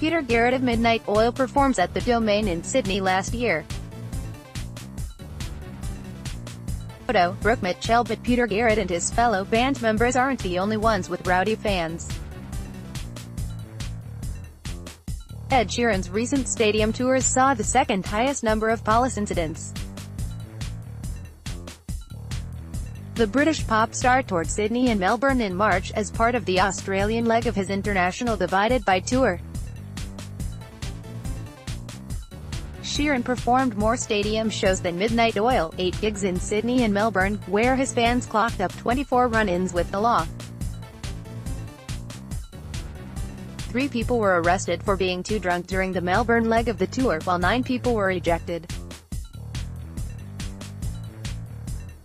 Peter Garrett of Midnight Oil performs at the Domain in Sydney last year. Photo: Brook MitchellBut Peter Garrett and his fellow band members aren't the only ones with rowdy fans. Ed Sheeran's recent stadium tours saw the second highest number of police incidents. The British pop star toured Sydney and Melbourne in March as part of the Australian leg of his international Divided by tour. Sheeran performed more stadium shows than Midnight Oil, 8 gigs in Sydney and Melbourne, where his fans clocked up 24 run-ins with the law. 3 people were arrested for being too drunk during the Melbourne leg of the tour, while 9 people were ejected.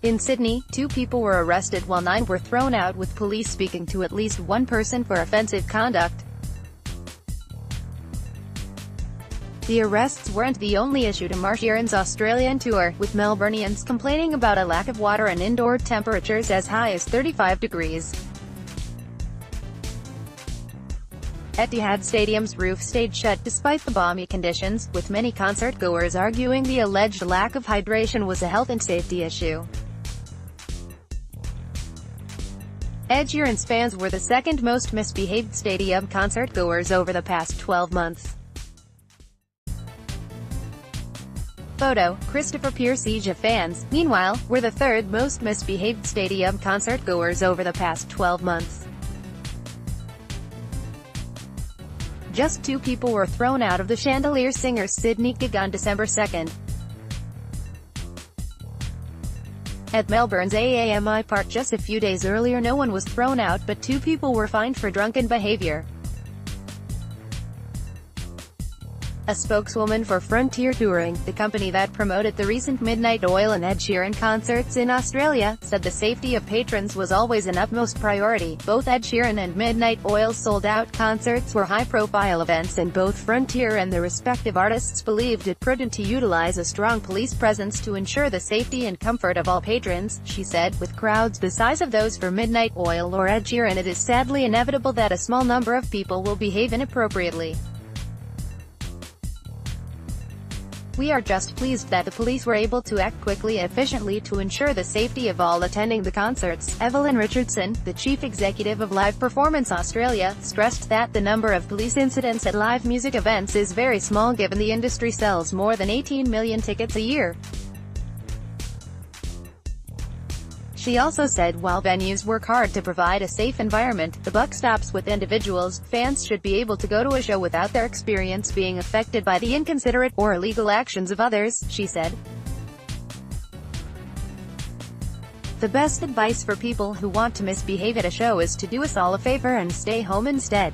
In Sydney, 2 people were arrested while 9 were thrown out, with police speaking to at least 1 person for offensive conduct. The arrests weren't the only issue to mar Sheeran's Australian tour, with Melburnians complaining about a lack of water and indoor temperatures as high as 35 degrees. Etihad Stadium's roof stayed shut despite the balmy conditions, with many concert-goers arguing the alleged lack of hydration was a health and safety issue. Ed Sheeran's fans were the second most misbehaved stadium concert-goers over the past 12 months. Photo: Christopher Pierce. Fans, meanwhile, were the third most misbehaved stadium concert-goers over the past 12 months. Just 2 people were thrown out of the Chandelier Singer's Sydney gig on December 2nd. At Melbourne's AAMI Park just a few days earlier, no one was thrown out, but 2 people were fined for drunken behaviour. A spokeswoman for Frontier Touring, the company that promoted the recent Midnight Oil and Ed Sheeran concerts in Australia, said the safety of patrons was always an utmost priority. Both Ed Sheeran and Midnight Oil's sold-out concerts were high-profile events, and both Frontier and the respective artists believed it prudent to utilize a strong police presence to ensure the safety and comfort of all patrons, she said. With crowds the size of those for Midnight Oil or Ed Sheeran, it is sadly inevitable that a small number of people will behave inappropriately. We are just pleased that the police were able to act quickly and efficiently to ensure the safety of all attending the concerts. Evelyn Richardson, the chief executive of Live Performance Australia, stressed that the number of police incidents at live music events is very small given the industry sells more than 18 million tickets a year. She also said while venues work hard to provide a safe environment, the buck stops with individuals. Fans should be able to go to a show without their experience being affected by the inconsiderate or illegal actions of others, she said. The best advice for people who want to misbehave at a show is to do us all a favor and stay home instead.